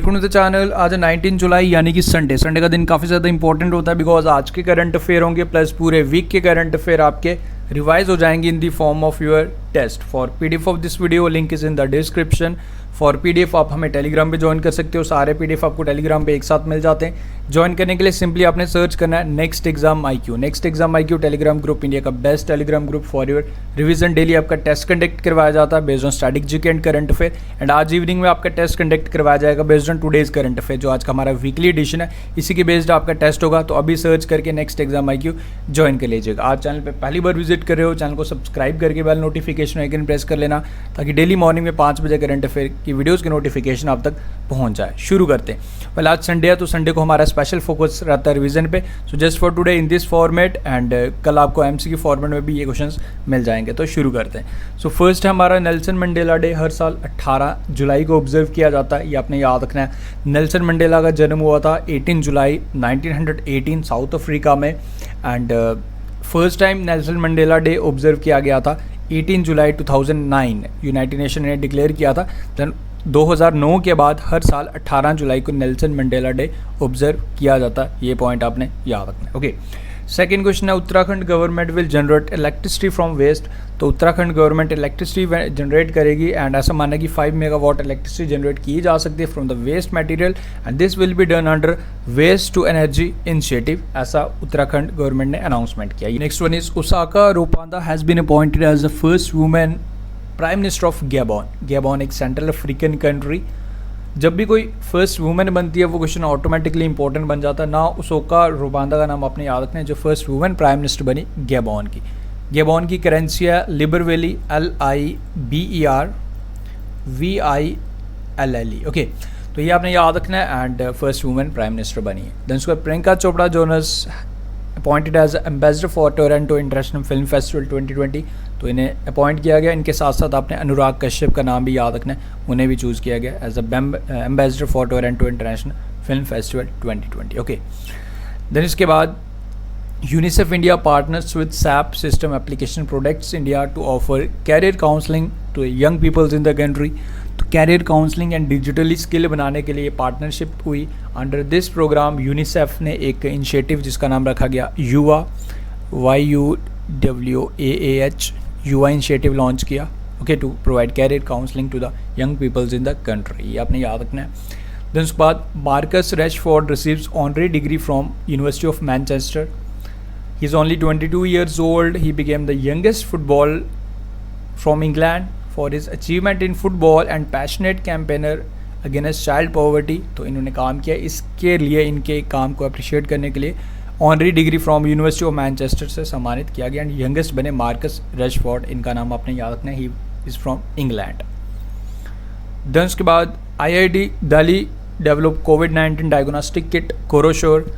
To the channel. आज 19 जुलाई यानी कि संडे का दिन काफ़ी ज़्यादा इंपॉर्टेंट होता है बिकॉज आज के करंट अफेयर होंगे प्लस पूरे वीक के करंट अफेयर आपके रिवाइज हो जाएंगे in the form of your test. For PDF of this video link is in the description. For PDF आप हमें टेलीग्राम पे ज्वाइन कर सकते हो, सारे पीडीएफ आपको टेलीग्राम पे एक साथ मिल जाते हैं। ज्वाइन करने के लिए सिंपली आपने सर्च करना है next exam IQ। Next exam IQ Telegram group India का best Telegram group for your revision. Daily आपका टेस्ट कंडक्ट करवाया जाता है based on static GK and current affair. And आज इवनिंग में आपका टेस्ट कंडक्ट करवाया जाएगा based on today's current affair, जो आज का हमारा वीकली एडिशन है, इसी के बेस्ड आपका टेस्ट होगा। तो अभी सर्च करके नेक्स्ट एग्जाम IQ ज्वाइन कर लीजिएगा। आज चैनल पर पहली बार विजिट कर रहे हो, चैनल को सब्सक्राइब करके बेल नोटिफिकेशन आइकन प्रेस कर लेना ताकि डेली मॉर्निंग में 5 बजे करंट अफेयर की वीडियोज़ की नोटिफिकेशन आप तक पहुंच जाए। शुरू करते हैं। वेल आज संडे है तो संडे को हमारा स्पेशल फोकस रहता है रिवीजन पे। So just for today in this format and कल आपको MCQ फॉर्मेट में भी ये क्वेश्चंस मिल जाएंगे। तो शुरू करते हैं। सो फर्स्ट है हमारा नेल्सन मंडेला डे। हर साल 18 जुलाई को ऑब्जर्व किया जाता है, ये आपने याद रखना है। नेल्सन मंडेला का जन्म हुआ था 18 जुलाई 1918 साउथ अफ्रीका में। And first time Nelson Mandela day observe किया गया था 18 जुलाई 2009 यूनाइटेड नेशन ने डिक्लेयर किया था। देन 2009 के बाद हर साल 18 जुलाई को नेल्सन मंडेला डे ऑब्जर्व किया जाता है, ये पॉइंट आपने याद रखना है। ओके, सेकेंड क्वेश्चन है Uttarakhand government will generate electricity from waste. तो उत्तराखंड गवर्नमेंट इलेक्ट्रिसिटी जनरेट करेगी एंड ऐसा माना कि 5 मेगावाट इलेक्ट्रिसिटी जनरेट की जा सकती है from the waste material and this will be done under waste to energy initiative, ऐसा उत्तराखंड गवर्नमेंट ने अनाउंसमेंट किया। Next one is Ossouka Raponda has been appointed as the first women prime minister of Gabon. Gabon एक central African country. जब भी कोई first women बनती है वो क्वेश्चन ऑटोमेटिकली इंपॉर्टेंट बन जाता है ना। ओसाका रोपांदा का नाम आपने याद रखना है, जो फर्स्ट वुमेन प्राइम मिनिस्टर बनी गैबॉन की। गैबॉन की करेंसी है लिबरवेली LIBERVILLE। ओके, तो ये आपने याद रखना है and first women prime minister बनी है। देन उसके बाद Priyanka Chopra Jonas appointed as ambassador for Toronto international film festival 2020। तो इन्हें अपॉइंट किया गया। इनके साथ साथ आपने अनुराग कश्यप का नाम भी याद रखना है, उन्हें भी चूज़ किया गया as ambassador for Toronto international film festival 2020। Okay, then इसके बाद UNICEF India partners with SAP system application products India to offer career counselling to young peoples in the country. तो career counselling and digitally skill बनाने के लिए partnership हुई। Under this programme UNICEF ने एक initiative जिसका नाम रखा गया Yuwaah YUWAAH Yuwaah initiative launch किया। Okay, to provide career counselling to the young peoples in the country, ये आपने याद रखना है। देन उसके बाद Marcus Rashford receives honorary degree from university of Manchester. He is only 22 years old. He became the youngest football from England for his achievement in football and passionate campaigner against child poverty. तो इन्होंने काम किया, इसके लिए इनके काम को appreciate करने के लिए honorary degree from university of Manchester से सम्मानित किया गया एंड यंगेस्ट बने मार्कस रैशफोर्ड। इनका नाम आपने याद रखना है, he is from England. Then उसके बाद IIT दिल्ली डेवलप कोविड-19 डायग्नोस्टिक किट कोरोशोर।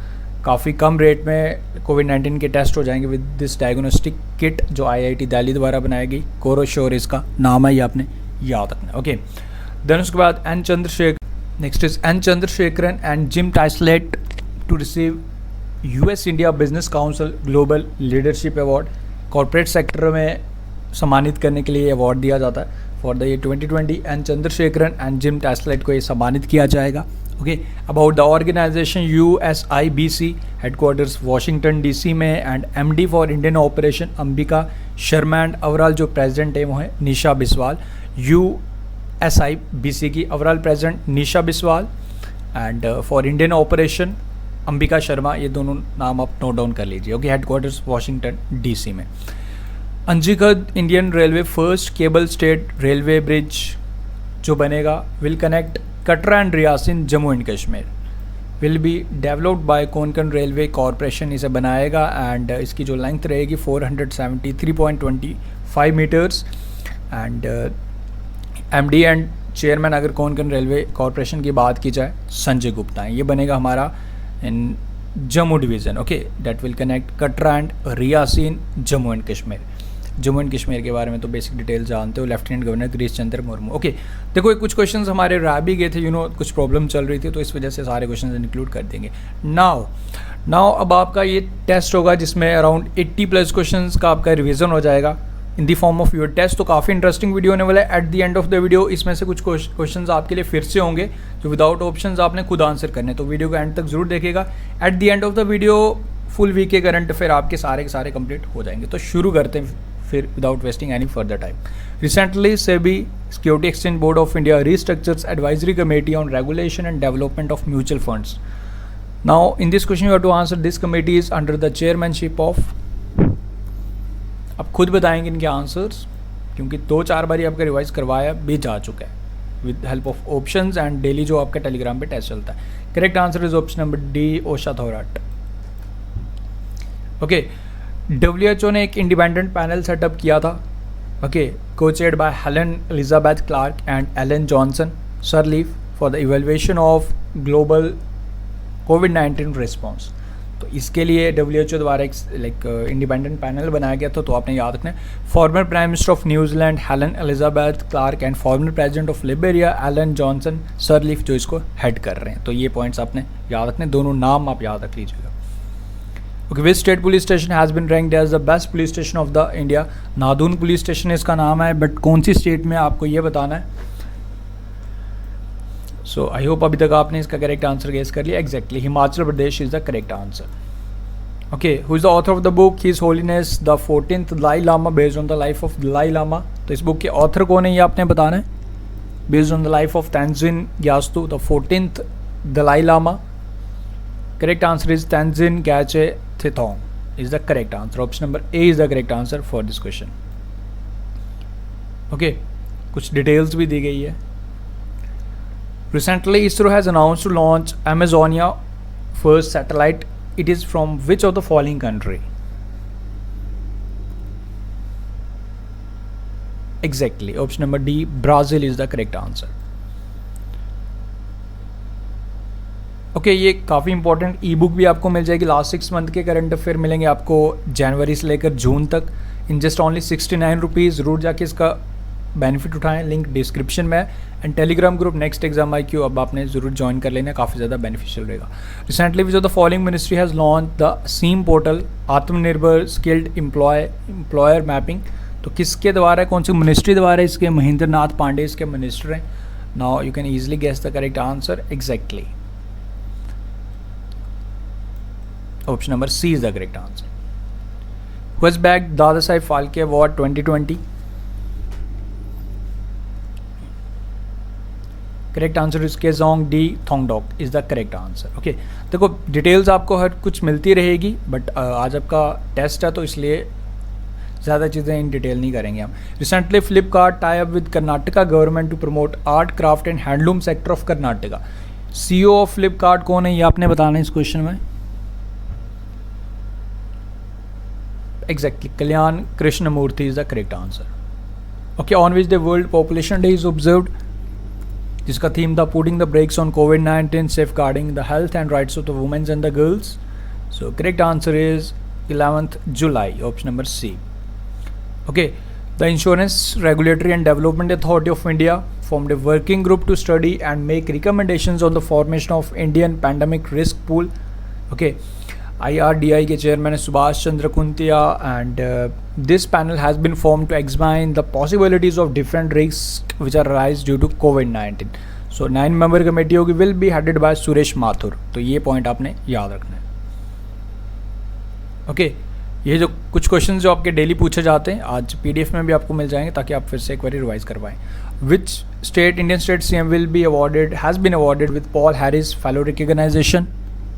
काफ़ी कम रेट में कोविड-19 के टेस्ट हो जाएंगे विद दिस डायग्नोस्टिक किट जो IIT दिल्ली द्वारा बनाई गई। कोरोशोर इसका नाम है, ये आपने याद रखना है। ओके, देन उसके बाद next is N Chandrasekaran and Jim Taiclet to receive US India business council global leadership award. Corporate sector में सम्मानित करने के लिए अवार्ड दिया जाता है for the year 2020। N Chandrasekaran and Jim Taiclet को ये सम्मानित किया जाएगा। Okay, about the organisation USIBC headquarters Washington DC में and MD for Indian operation Ambika Sharma and overall जो प्रेसिडेंट है वो है निशा बिस्वाल। USIBC की overall president Nisha Biswal and for Indian operation Ambika Sharma, ये दोनों नाम आप नोट डाउन कर लीजिए। ओके, हेडक्वार्टर्स वाशिंगटन DC में। Anjigarh Indian railway first cable state railway bridge जो बनेगा will connect Katra and Reasi Jammu and Kashmir, will be developed by Konkan railway corporation इसे बनाएगा एंड इसकी जो लेंथ रहेगी 473.25 metres and MD and chairman अगर कोंकण रेलवे कॉरपोरेशन की बात की जाए संजय गुप्ता है। ये बनेगा हमारा in Jammu division. Okay, that will connect Katra and Reasi Jammu and Kashmir. Jammu and Kashmir के बारे में तो बेसिक डिटेल जानते हो, lieutenant governor Girish Chandra Murmu. Okay, देखो ये कुछ क्वेश्चंस हमारे रह भी गए थे, कुछ प्रॉब्लम चल रही थी तो इस वजह से सारे क्वेश्चंस इंक्लूड कर देंगे। नाउ अब आपका ये टेस्ट होगा जिसमें अराउंड 80+ क्वेश्चंस का आपका रिवीजन हो जाएगा in the form of your test. तो काफ़ी इंटरेस्टिंग वीडियो होने वाला है। At the end of the video इसमें से कुछ क्वेश्चंस आपके लिए फिर से होंगे जो विदाउट ऑप्शंस आपने खुद आंसर करने, तो वीडियो को एंड तक जरूर देखेगा। At the end of the video full week के करंट अफेयर आपके सारे के सारे कंप्लीट हो जाएंगे। तो शुरू करते हैं फिर without wasting any further time. Recently SEBI security exchange board of India restructures advisory committee on regulation and development of mutual funds. Now in this question you have to answer this committee is under the chairmanship of, आप खुद बताएंगे इनके answers क्योंकि 2-4 बार आपका revise करवाया भी जा चुका है with help of options and daily जो आपका टेलीग्राम पे टेस्ट चलता है। Correct answer is option number D, Usha Thorat. Okay, WHO ने एक इंडिपेंडेंट पैनल सेटअप किया था, okay, co chaired by Helen Elizabeth Clark and Ellen Johnson Sirleaf for the evaluation of global कोविड-19 रिस्पॉन्स। तो इसके लिए WHO द्वारा एक इंडिपेंडेंट पैनल बनाया गया था। तो आपने याद रखना है former prime minister of New Zealand Helen Elizabeth Clark and former president of Liberia Ellen Johnson Sirleaf जो इसको हेड कर रहे हैं। तो ये पॉइंट्स आपने याद रखने, दोनों नाम आप याद रख लीजिएगा। Okay, which state police station has been ranked as the best police station of the India? Nadaun police station इसका नाम है, बट कौन सी स्टेट में आपको ये बताना है। सो आई होप अभी तक आपने इसका करेक्ट आंसर गेस कर लिया। Exactly Himachal Pradesh is the correct answer. Okay, who is the author of the book his holiness the 14th Dalai Lama based on the life of Dalai Lama? तो इस बुक के ऑथर कौन है ये आपने बताना है। Based on the life of Tenzin Gyatso the 14th Dalai Lama. Correct answer is Tenzin गैचे थेथोंग is the correct answer. Option number A is the correct answer for this question. Okay, कुछ डिटेल्स भी दी गई है। Recently, ISRO has announced to launch Amazonia first satellite. It is from which of the following country? Exactly. Option number D, Brazil is the correct answer. Okay, ये काफ़ी important ई book भी आपको मिल जाएगी। लास्ट 6 मंथ के current affair मिलेंगे आपको जनवरी से लेकर जून तक इन जस्ट ओनली 69 रुपीज़। जरूर जाके इसका बेनिफिट उठाएं, लिंक डिस्क्रिप्शन में है। And Telegram group next exam IQ अब आपने जरूर ज्वाइन कर लेना, काफ़ी ज़्यादा बेनिफिशियल रहेगा। Recently which of the following ministry has launch the SEEM portal Aatmanirbhar skilled employer mapping? तो किसके द्वारा, कौन सी मिनिस्ट्री द्वारा? इसके महेंद्र नाथ पांडे इसके मिनिस्टर हैं। Now you can easily guess the correct answer. Exactly option number C is the correct answer. Who has bagged Dada Saheb Phalke award 2020? Correct answer is Kezang D Thongdok is the correct answer. Okay, देखो details आपको हर कुछ मिलती रहेगी, but आज आपका test है तो इसलिए ज़्यादा चीज़ें इन डिटेल नहीं करेंगे हम। Recently Flipkart tie up with Karnataka government to promote art craft and handloom sector of Karnataka. CEO of Flipkart कौन है ये आपने बताना है इस क्वेश्चन में। Exactly Kalyan Krishnamurthy is the correct answer. Okay, on which the world population day is observed? जिसका theme था पुटिंग द ब्रेक्स ऑन कोविड-19 safeguarding the health and rights of the womens and the girls. So correct answer is 11th July, option number C. Okay, the insurance regulatory and development authority of India formed a working group to study and make recommendations on the formation of Indian pandemic risk pool. Okay, IRDI के chairman है Subhash Chandra कुंतिया and this panel has been formed to examine the possibilities of different risks which arise due to COVID-19. So 9-member committee होगी will be headed by Suresh Mathur. तो ये point आपने याद रखना है। Okay, ये जो कुछ क्वेश्चन जो आपके डेली पूछे जाते हैं आज PDF में भी आपको मिल जाएंगे ताकि आप फिर से एक बार रिवाइज करवाएं। Which state Indian state CM will be awarded has been awarded with Paul Harris fellow recognisation?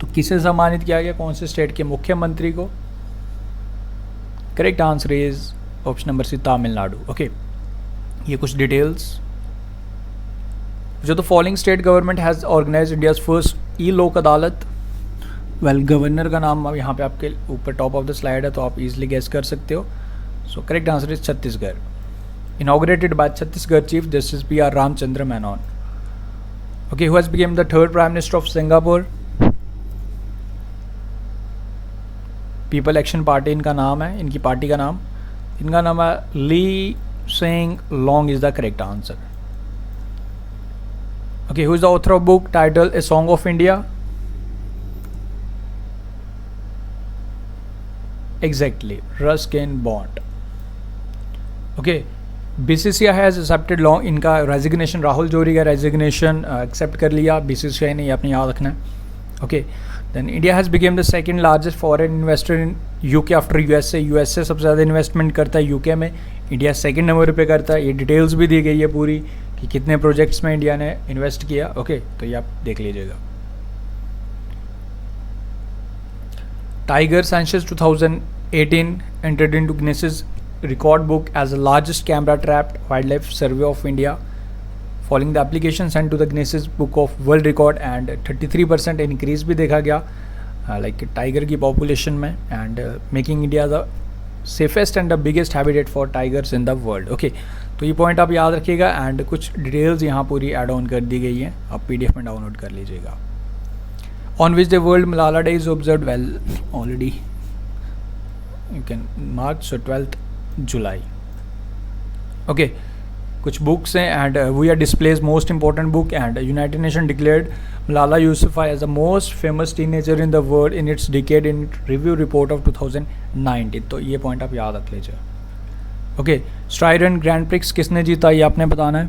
तो किसे सम्मानित किया गया, कौन से स्टेट के मुख्यमंत्री को? Correct answer is option number C, Tamil Nadu. Okay, ये कुछ डिटेल्स। जो the following state government has organize India's first E Lok Adalat? Well, governor का नाम अब यहाँ पे आपके ऊपर टॉप ऑफ द स्लाइड है तो आप इजीली गेस कर सकते हो। सो correct answer is Chhattisgarh. Inaugurated bye Chhattisgarh chief justice PR Ramchandra Menon. Okay, who has became the 3rd prime minister of Singapore? People action party इनका नाम है, इनकी पार्टी का नाम, इनका नाम है Lee Hsien Loong is the correct answer. Okay, who is the author of book title A song of India? Exactly, Ruskin Bond. Okay, BCCI has accepted long, इनका रेजिग्नेशन, राहुल जोरी का रेजिग्नेशन एक्सेप्ट कर लिया BCCI ने, ये आपने याद रखना है। Okay, then India has became the second largest foreign investor in UK after USA. USA सबसे ज़्यादा इन्वेस्टमेंट करता है यूके में, इंडिया सेकंड नंबर पे करता है। ये डिटेल्स भी दी गई है पूरी कि कितने प्रोजेक्ट्स में इंडिया ने इन्वेस्ट किया। ओके, तो ये आप देख लीजिएगा। Tiger census 2018 entered into Guinness record book as the largest camera trapped wildlife survey of India, following the application sent to the Guinness book of world record, and 33% increase भी देखा गया like tiger की population में, and making India the safest and the biggest habitat for tigers in the world. Okay, तो ये point आप याद रखिएगा, एंड कुछ डिटेल्स यहाँ पूरी एड ऑन कर दी गई हैं, आप PDF में डाउनलोड कर लीजिएगा। On which the World Malala Day is observed, well, already you can mark, so 12th July. Okay, कुछ बुक्स हैं, and we are displays most important book, and United Nation declared Malala Yousafzai as the most famous teenager in the world in its decade in review report of 2019। तो ये point आप याद रख लीजिए। Okay, स्ट्राइडन grand prix किसने जीता, ये आपने बताना है।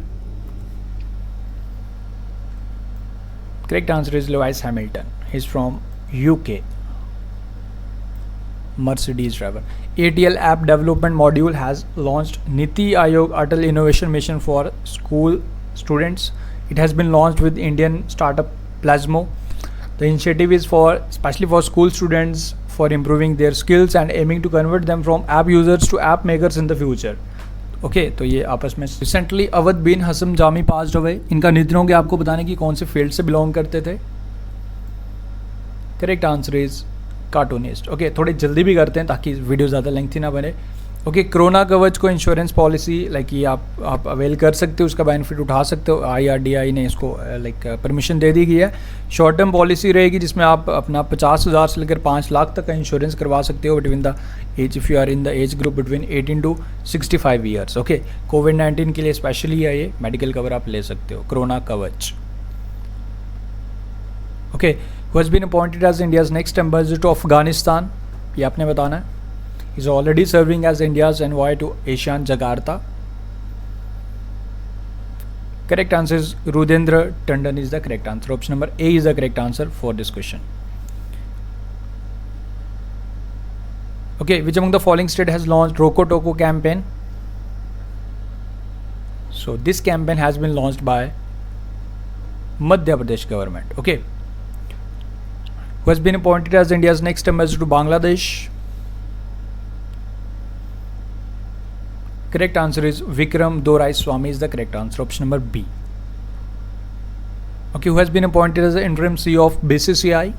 Correct answer is Lewis Hamilton. He's from UK. Mercedes driver. ATL app development module has launched Niti Aayog Atal Innovation Mission for school students. It has been launched with Indian startup Plasmo. The initiative is for especially for school students for improving their skills and aiming to convert them from app users to app makers in the future. Okay, तो ये आपस में recently Awadh बिन Hasam Jami passed away. इनका निधन हो गया, आपको बताने की कौन से फील्ड से बिलोंग करते थे। Correct answer is cartoonist. Okay, थोड़े जल्दी भी करते हैं ताकि वीडियो ज़्यादा लेंथी ना बने। ओके, कोरोना कवच को इंश्योरेंस पॉलिसी लाइक ये आप अवेल कर सकते हो, उसका बेनिफिट उठा सकते हो। IRDAI ने इसको लाइक परमिशन दे दी गई है। शॉर्ट टर्म पॉलिसी रहेगी जिसमें आप अपना 50,000 से लेकर 5 लाख तक का इंश्योरेंस करवा सकते हो between the age, if you are in the age group between 18 to 65 years. Okay, कोविड-19 के लिए स्पेशली है ये मेडिकल कवर आप ले सकते हो, Corona Kavach. Okay, who has been appointed as India's next ambassador to Afghanistan, ये आपने बताना है। is already serving as India's envoy to ASEAN Jakarta. Correct answer is Rudendra Tandon is the correct answer. Option number A is the correct answer for this question. Okay, which among the following state has launched Roko Toko campaign? So this campaign has been launched by Madhya Pradesh government. Okay, who has been appointed as India's next ambassador to Bangladesh? Correct answer is Vikram Dorai Swamy is the correct answer. Option number B. Okay, who has been appointed as the interim CEO of BCCI?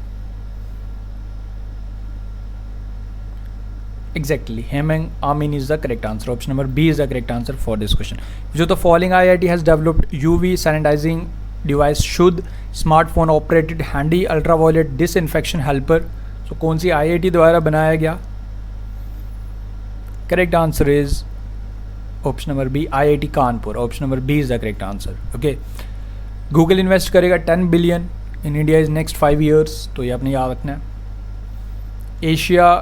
Exactly, Hemang Amin is the correct answer. Option number B is the correct answer for this question. Which of the following IIT has developed UV sanitizing device Shudh smartphone operated handy ultraviolet disinfection helper? So कौन सी IIT द्वारा बनाया गया? Correct answer is option number B, IIT Kanpur. Option number B is the correct answer. Okay, Google invest करेगा 10 billion in India is next 5 years, तो ये आपने याद रखना है। एशिया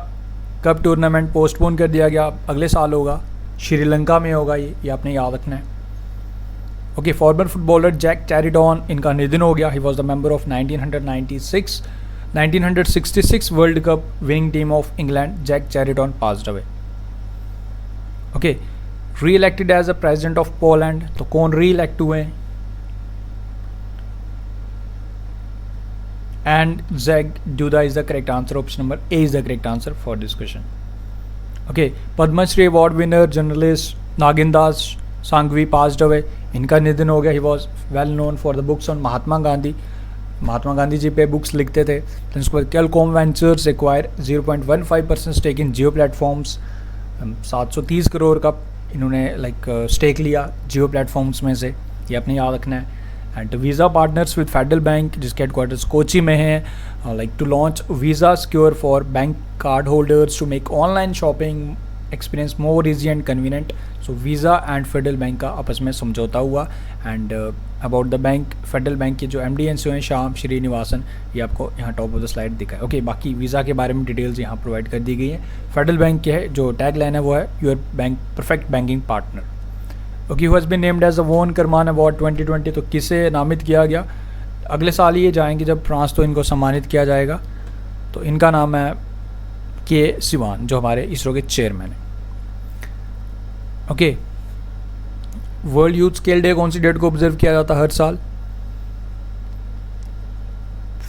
कप टूर्नामेंट पोस्टपोन कर दिया गया, अगले साल होगा, श्रीलंका में होगा, ये आपने याद रखना है। Okay, former footballer Jack Charlton, इनका निधन हो गया। He was the member of 1966 world cup winning team of England. Jack Charlton passed away. Okay, reelected as a president of Poland, तो कौन री इलेक्ट हुए? Andrzej Duda is the correct answer. Option number A is the correct answer for this question. Okay, Padma Shri award winner journalist Nagindas Sanghvi passed away, इनका निधन हो गया। He was well known for the books on Mahatma Gandhi, Mahatma Gandhi ji पे books लिखते थे। तो उसके बाद Qualcomm ventures acquire 0.15% stake in Jio platforms, 730 crore का इन्होंने लाइक स्टेक लिया जियो प्लेटफॉर्म्स में से, ये अपने याद रखना है। And Visa partners with Federal Bank जिसके हेडक्वार्टर्स कोची में हैं, like to launch Visa secure for bank card holders to make online shopping experience more easy and convenient. So Visa and Federal Bank का आपस में समझौता हुआ। And about the bank, Federal Bank के जो MD हैं हैं श्याम श्रीनिवासन, ये आपको यहाँ टॉप ऑफ द स्लाइड दिखा है। ओके, बाकी वीज़ा के बारे में डिटेल्स यहाँ प्रोवाइड कर दी गई है। फेडरल बैंक के है जो टैग लाइन है वो है your bank perfect banking partner. Okay, who has been named as a von Karman award 2020, तो किसे नामित किया गया? अगले साल ये जाएंगे जब फ्रांस, तो इनको सम्मानित किया जाएगा। तो इनका नाम है के सिवान, जो हमारे इसरो के चेयरमैन हैं। Okay, world youth scale day कौन सी डेट को ऑब्जर्व किया जाता है हर साल?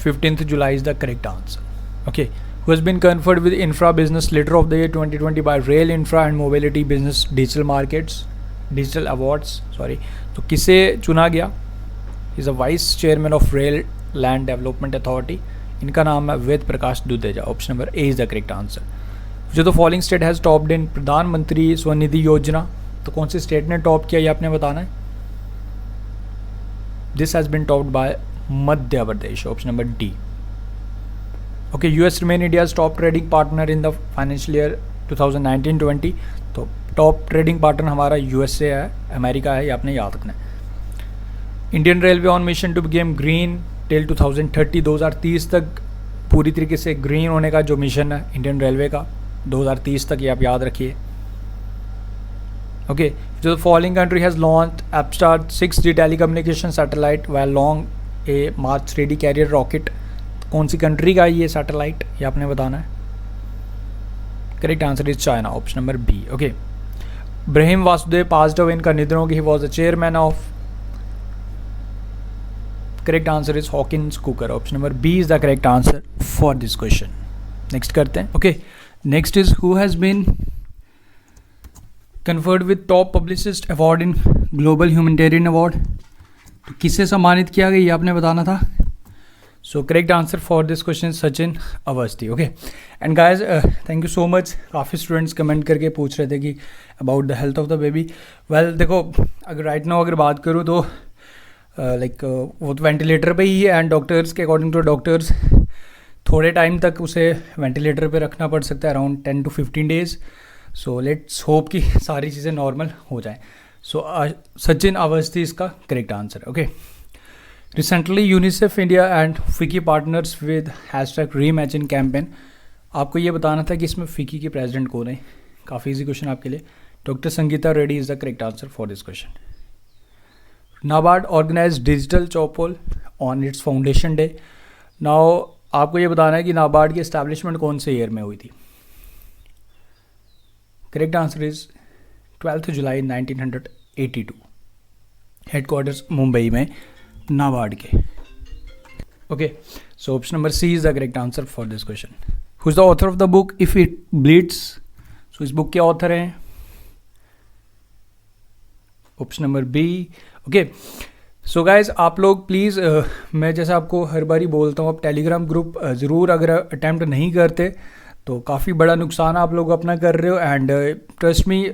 15 July is the correct answer. Okay, who has been conferred with infra business leader of the year 2020 by rail infra and mobility business digital markets digital awards sorry, तो किसे चुना गया? Is a vice chairman of rail land development authority. इनका नाम है Ved Prakash Dudeja. Option number A is the correct answer. जो the following state has topped in प्रधानमंत्री स्वनिधि योजना, तो कौन सी स्टेट ने टॉप किया ये आपने बताना है। This has been topped by Madhya Pradesh. Option number D. Okay, US remain India's top trading partner in the financial year 2019-20, तो टॉप ट्रेडिंग पार्टनर हमारा यूएसए है, अमेरिका है, ये आपने याद रखना है। Indian railway on mission to become green till 2030, 2030 तक पूरी तरीके से ग्रीन होने का जो मिशन है इंडियन रेलवे का 2030 तक, ये आप याद रखिए। ओके, जो following country has launch एपस्टार 6G telecommunication satellite while long A March 3D carrier rocket, कौन सी कंट्री का ये सैटेलाइट, ये आपने बताना है। Correct answer is China. Option number B. Okay, Brahm Vasudeva passed away, इनका निधन हो गया। He was the chairman of, correct answer is Hawkins cooker. Option number B is the correct answer for this question. Next करते हैं। Okay, next is who has been conferred with top publicist award in global humanitarian award, तो किसे सम्मानित किया गया ये आपने बताना था। So correct answer for this question Sachin Awasthi. Okay, and guys thank you so much. काफ़ी स्टूडेंट्स कमेंट करके पूछ रहे थे कि about the health of the baby. Well देखो, अगर राइट नाउ अगर बात करूँ तो वो तो वेंटिलेटर पे ही है, एंड डॉक्टर्स के अकॉर्डिंग टू डॉक्टर्स थोड़े टाइम तक उसे वेंटिलेटर पे रखना पड़ सकता है, around 10 to 15 days. So let's hope कि सारी चीज़ें नॉर्मल हो जाएं। सो सचिन अवस्थी इसका करेक्ट आंसर है। Okay, recently UNICEF India and फिकी पार्टनर्स विद #रीइमेजिन कैंपेन, आपको ये बताना था कि इसमें फिकी के प्रेसिडेंट कौन है। काफ़ी इजी क्वेश्चन आपके लिए। Doctor Sangeeta Reddy is the correct answer for this question. NABARD organise digital Chaupal on its foundation day. Now आपको ये बताना है कि नाबार्ड की एस्टैब्लिशमेंट कौन से ईयर में हुई थी। Correct answer is 12 July 1982। Headquarters Mumbai में नाबार्ड के। Okay, so option number C is the correct answer for this question. Who is the author of the book if it bleeds, so इस book के author हैं option number B. Okay, so guys आप लोग please मैं जैसे आपको हर बारी बोलता हूँ, आप टेलीग्राम ग्रुप ज़रूर अगर अटैम्प्ट नहीं करते तो काफ़ी बड़ा नुकसान आप लोग अपना कर रहे हो। एंड ट्रस्ट मी,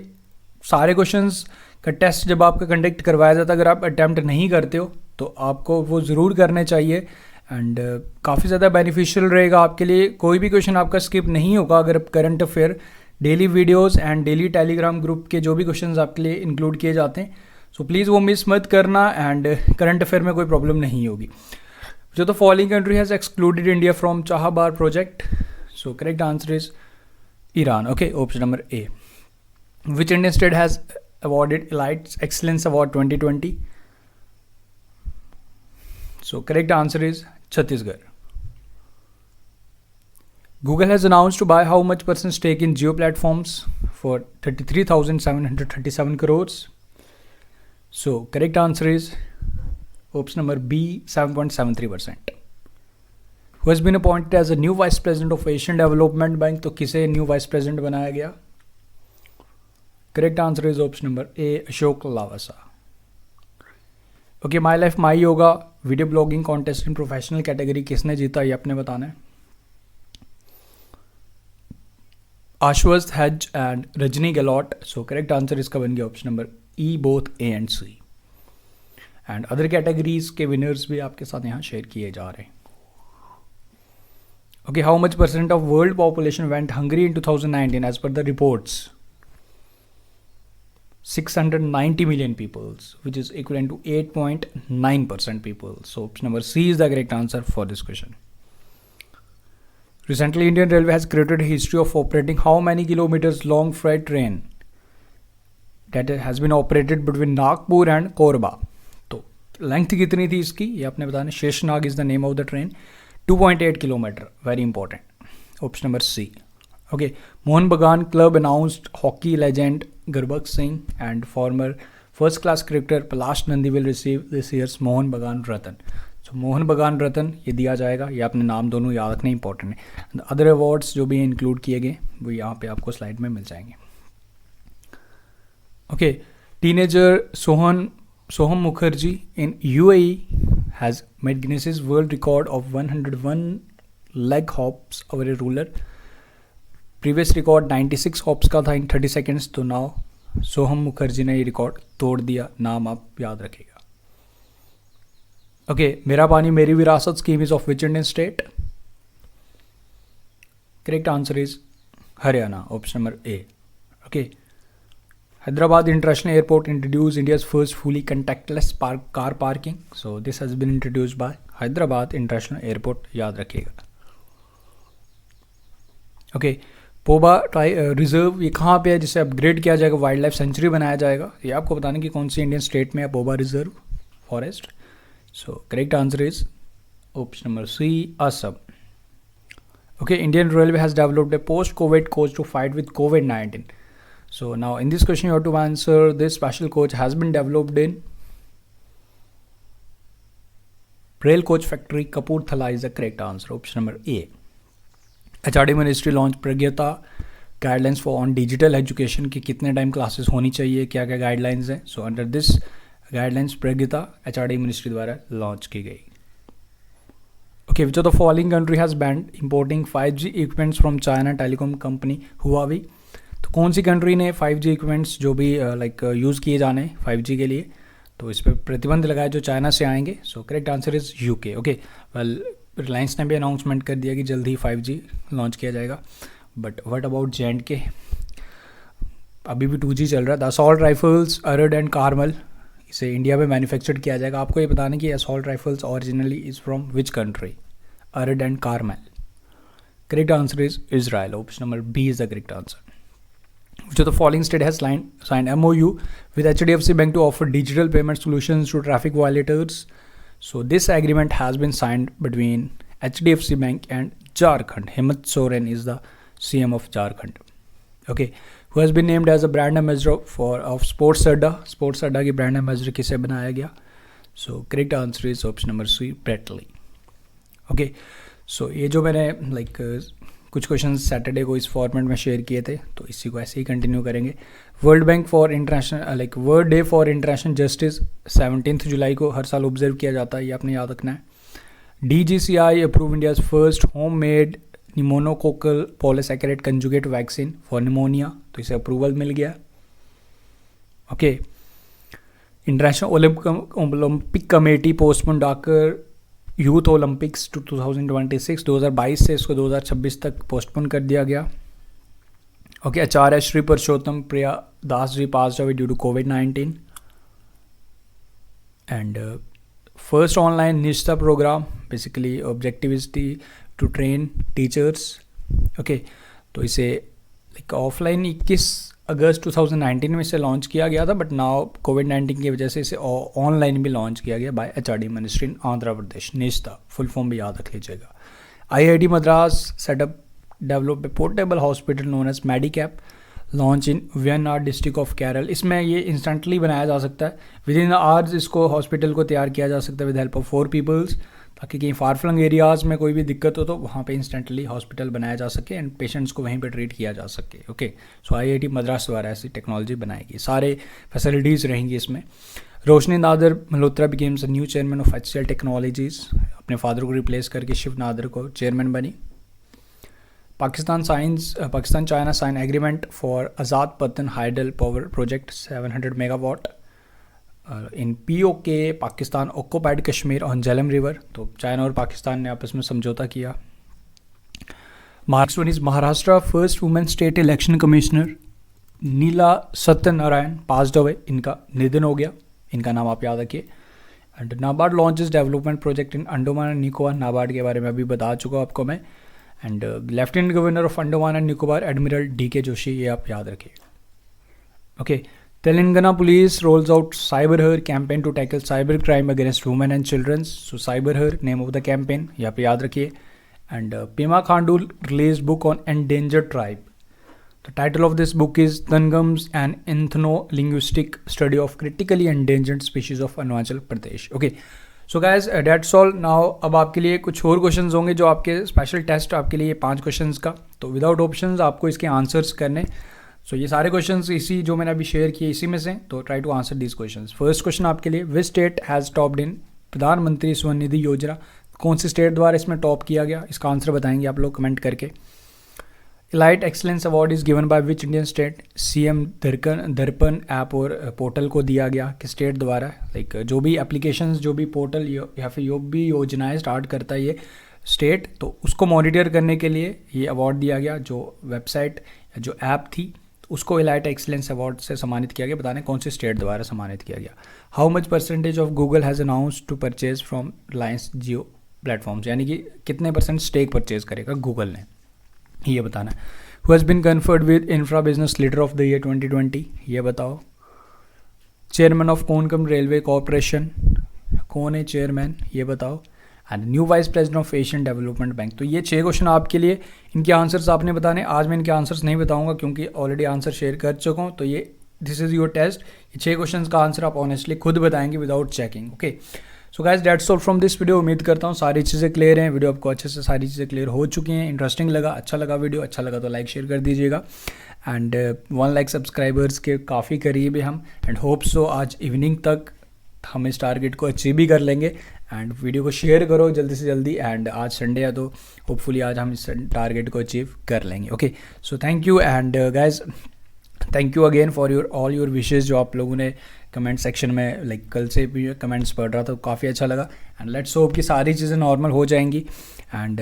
सारे क्वेश्चंस का टेस्ट जब आपका कंडक्ट करवाया जाता है, अगर आप अटैम्प्ट नहीं करते हो तो आपको वो ज़रूर करने चाहिए। एंड काफ़ी ज़्यादा बेनिफिशियल रहेगा आपके लिए। कोई भी क्वेश्चन आपका स्किप नहीं होगा अगर current affair, daily videos and daily Telegram group के जो भी क्वेश्चन आपके लिए इंक्लूड किए जाते हैं। सो प्लीज़ वो मिस मत करना, एंड करंट अफेयर में कोई प्रॉब्लम नहीं होगी। जो the following country has excluded India from Chabahar project, so correct answer is Iran. Okay, option number A. Which Indian state has awarded elite excellence award 2020, so correct answer is Chhattisgarh. Google has announced to buy how much % stake in Jio platforms for 33,737 crores. So correct answer is option number B, 7.73%. Who has been appointed as a new vice president of Asian Development Bank? तो किसे new vice president बनाया गया? Correct answer is option number A, Ashok Lavasa. Okay, My Life My Yoga video blogging contest in professional category किसने जीता ये आपने बताना है। आश्वस्त हज एंड Rajni Gahlot. So correct answer इसका बन गया option number E, both A and C. And other categories के विनर्स भी आपके साथ यहाँ शेयर किए जा रहे हैं। ओके, how much % of world population went hungry in 2019 as per the reports? 690 million peoples, which is equivalent to 8.9% people. So option number C is the correct answer for this question. Recently, Indian Railway has created a history of operating how many kilometers long freight train that has been operated between Nagpur and Korba. तो length कितनी थी इसकी ये आपने बताना. Sheshnag is the name of the train. 2.8 kilometer. Very important. Option number C. Okay. Mohan Bagan Club announced hockey legend Gurbakh Singh and former first class cricketer Palash Nandi will receive this year's Mohan Bagan Ratan. So Mohan बगान रतन ये दिया जाएगा. ये आपने नाम दोनों याद रखना इंपॉर्टेंट है. अदर अवार्ड्स जो भी इंक्लूड किए गए वो यहाँ पे आपको स्लाइड में मिल जाएंगे. Okay. Teenager Soham Mukherjee in UAE has made Guinness world record of 101 leg hops over A ruler. Previous record 96 hops का था इन 30 सेकेंड्स. तो नाउ सोहम मुखर्जी ने ये रिकॉर्ड तोड़ दिया. नाम आप याद रखेगा. ओके. मेरा पानी मेरी विरासत scheme is of which Indian state? Correct answer is Haryana. Option number A. Okay. Hyderabad International Airport introduced India's first fully contactless car parking. So this has been introduced by Hyderabad International Airport. याद रखिएगा. Okay. पोबा reserve ये कहाँ पे है जिसे upgrade किया जाएगा, wild life sanctuary बनाया जाएगा? ये आपको बताना कि कौन सी इंडियन स्टेट में है Poba reserve forest. So correct answer is option number C, Assam. Okay. Indian railway has developed a post covid coach to fight with COVID-19. So now in this question you have to answer this special coach has been developed in Rail Coach Factory, Kapurthala is the correct answer. Option number A. HRD Ministry launched Pragyata guidelines for on digital education कि कितने time classes होनी चाहिए, क्या क्या guidelines हैं. So under this guidelines प्रज्ञता HRD ministry द्वारा launch की गई. Okay, which of the following country has banned importing 5G equipments from China telecom company Huawei? तो कौन सी कंट्री ने 5G इक्विपमेंट्स जो भी यूज़ किए जाने 5G के लिए तो इस पर प्रतिबंध लगाया जो चाइना से आएंगे? सो correct answer is UK. Okay. Well Reliance ने भी अनाउंसमेंट कर दिया कि जल्द ही 5G लॉन्च किया जाएगा. But what about J&K? अभी भी 2G चल रहा है. The assault rifles Arad and Carmel इसे इंडिया में मैन्युफैक्चर्ड किया जाएगा. आपको ये बताना कि assault rifles originally is from which country? Arad and Carmel. Correct answer is Israel. Option number B is the correct answer. Which of the following state has signed MOU with HDFC Bank to offer digital payment solutions to traffic violators? So this agreement has been signed between HDFC Bank and Jharkhand. Hemant Soren is the CM of Jharkhand. Okay, who has been named as a brand ambassador of Sports Adda? Sports Adda की brand ambassador किसे बनाया गया? So correct answer is option number C, Pretley. Okay, so ये जो मैंने कुछ question Saturday को इस फॉर्मेट में शेयर किए थे तो इसी को ऐसे ही कंटिन्यू करेंगे. World bank for international world day for international justice 17 जुलाई को हर साल ऑब्जर्व किया जाता है. ये आपने याद रखना है. DGCI approve India's first home made pneumococcal polysaccharide conjugate vaccine for pneumonia. तो इसे अप्रूवल मिल गया. Okay. International olympic committee postpone Dakar youth olympics to 2026 2022 से इसको 2026 तक पोस्टपोन कर दिया गया. Okay. Acharya Shri Purushottam Priya Das ji pass away due to COVID-19. And first online Nishtha programme basically objective is to train teachers. Okay. तो इसे ऑफलाइन 21 अगस्त 2019 में इसे लॉन्च किया गया था बट नाउ COVID-19 की वजह से इसे ऑनलाइन भी लॉन्च किया गया by HRD ministry in Andhra Pradesh. Nishtha full form भी याद रख लीजिएगा. IIT Madras setup develop a portable hospital known as Medicap launch in Wayanad district of Kerala. इसमें ये इंस्टेंटली बनाया जा सकता है. विद इन आवर्स इसको हॉस्पिटल को तैयार किया जा सकता है विद हेल्प ऑफ 4 पीपल्स ताकि कहीं फार फ्लंग एरियाज़ में कोई भी दिक्कत हो तो वहाँ पे इंस्टेंटली हॉस्पिटल बनाया जा सके एंड पेशेंट्स को वहीं पे ट्रीट किया जा सके. ओके. सो IIT मद्रास द्वारा ऐसी टेक्नोलॉजी बनाएगी. सारे फैसिलिटीज़ रहेंगी इसमें. Roshni Nadar Malhotra becomes new chairman of HCL technologies. अपने फादर को रिप्लेस करके शिव नादर को चेयरमैन बनी. Pakistan China sign agreement for Azad Pattan hydel power project 700 megawatt in POK Pakistan occupied Kashmir on Jhelum river. तो चाइना और पाकिस्तान ने आपस में समझौता किया. Maharashtra first women state election commissioner Neela Satyanarayan passed away, इनका निधन हो गया, इनका नाम आप याद रखिए। And NABARD launches development project in Andaman and Nicobar, NABARD के बारे में अभी बता चुका हूँ आपको मैं। And lieutenant governor of Andaman and Nicobar admiral DK Joshi, ये आप याद रखिए। ओके, Telangana police rolls out cyber her campaign to tackle cyber crime against women and childrens. So cyber her name of the campaign, ये आप याद रखिए। And Pema Khandu release book on endangered tribe. The title of this book is Tangams, an ethno-linguistic study of critically endangered species of Arunachal Pradesh. Okay, so guys, that's all. Now अब आपके लिए कुछ और questions होंगे जो आपके स्पेशल टेस्ट आपके लिए 5 क्वेश्चंस का, तो विदाउट ऑप्शंस आपको इसके आंसर्स करने। सो ये सारे क्वेश्चंस इसी जो मैंने अभी शेयर किए इसी में से, तो try to answer this questions. First question आपके लिए, which state has topped in प्रधानमंत्री स्वनिधि योजना। कौन सी स्टेट द्वारा इसमें टॉप किया गया, इसका आंसर बताएंगे आप लोग कमेंट करके। Elite Excellence Award is given by which Indian state? CM दर्पण ऐप और पोर्टल को दिया गया किस स्टेट द्वारा। लाइक जो भी एप्लीकेशंस, जो भी पोर्टल या फिर जो भी योजनाएं स्टार्ट करता है ये स्टेट, तो उसको मॉनिटर करने के लिए ये अवार्ड दिया गया। जो वेबसाइट या जो ऐप थी उसको इलाइट एक्सीलेंस अवार्ड से सम्मानित किया गया। बताने कौन से स्टेट द्वारा सम्मानित किया गया। How much percentage of Google has announced to purchase from Reliance Jio platforms, यानी कि कितने % स्टेक परचेज करेगा गूगल ने, ये बताना है। Who has been conferred with infra business leader of the year 2020, ये बताओ। चेयरमैन ऑफ कोनकम रेलवे कॉरपोरेशन, कौन है चेयरमैन, ये बताओ। And new vice president of Asian development bank. तो ये 6 क्वेश्चन आपके लिए, इनके आंसर्स आपने बताने। आज मैं इनके आंसर्स नहीं बताऊंगा क्योंकि ऑलरेडी आंसर शेयर कर चुका हूँ। तो ये दिस इज़ योर टेस्ट। ये 6 क्वेश्चन का आंसर आप ऑनेस्टली खुद बताएंगे without checking. Okay, so guys that's all from this video. उम्मीद करता हूँ सारी चीज़ें क्लियर हैं। वीडियो आपको अच्छे से सारी चीज़ें क्लियर हो चुकी हैं। इंटरेस्टिंग लगा, अच्छा लगा वीडियो, अच्छा लगा तो लाइक शेयर कर दीजिएगा। एंड 1 लाख सब्सक्राइबर्स के काफ़ी करीब है हम, एंड होप सो आज इवनिंग तक हम इस टारगेट को अचीव भी कर लेंगे। एंड वीडियो को शेयर करो जल्दी से जल्दी। एंड आज संडे है तो होपफुली आज हम इस टारगेट को अचीव कर लेंगे। Okay, so thank you and guys thank you again for all your wishes जो आप लोगों ने कमेंट सेक्शन में, लाइक कल से भी कमेंट्स पढ़ रहा था, काफ़ी अच्छा लगा। एंड लेट्स होप कि सारी चीज़ें नॉर्मल हो जाएंगी एंड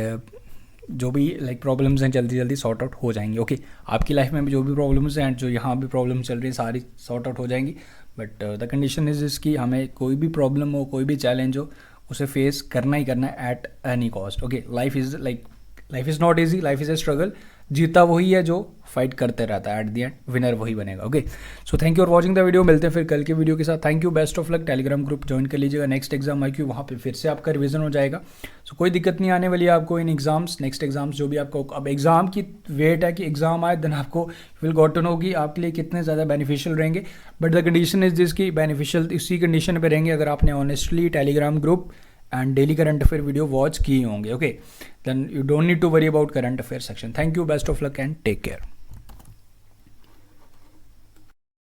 जो भी लाइक प्रॉब्लम्स हैं जल्दी जल्दी सॉर्ट आउट हो जाएंगी। ओके, आपकी लाइफ में भी जो भी प्रॉब्लम्स हैं एंड जो यहाँ भी प्रॉब्लम चल रही है सारी सॉर्ट आउट हो जाएंगी। बट द कंडीशन इज इसकी हमें कोई भी प्रॉब्लम हो, कोई भी चैलेंज हो, उसे फेस करना ही करना है at any cost. Okay, life is not easy, life is a struggle. जीता वही है जो फाइट करते रहता है, एट द एंड विनर वही बनेगा। Okay, so thank you for watching the video. मिलते हैं फिर कल के वीडियो के साथ। Thank you, best of luck. Telegram group join कर लीजिएगा। नेक्स्ट एग्जाम आई क्यू वहाँ पे फिर से आपका रिवीजन हो जाएगा। सो कोई दिक्कत नहीं आने वाली है आपको इन एग्जाम्स, नेक्स्ट एग्जाम्स जो भी आपको। अब एग्जाम की वेट है कि एग्जाम आए, देन आपको विल गॉट टू नो कि आपके लिए कितने ज़्यादा बेनिफिशियल रहेंगे। बट द कंडीशन इज जिसकी बेनिफिशियल इसी कंडीशन पर रहेंगे अगर आपने honestly Telegram group and daily current affair video watch किए होंगे। ओके, then you don't need to worry about current affair section. Thank you, best of luck and take care.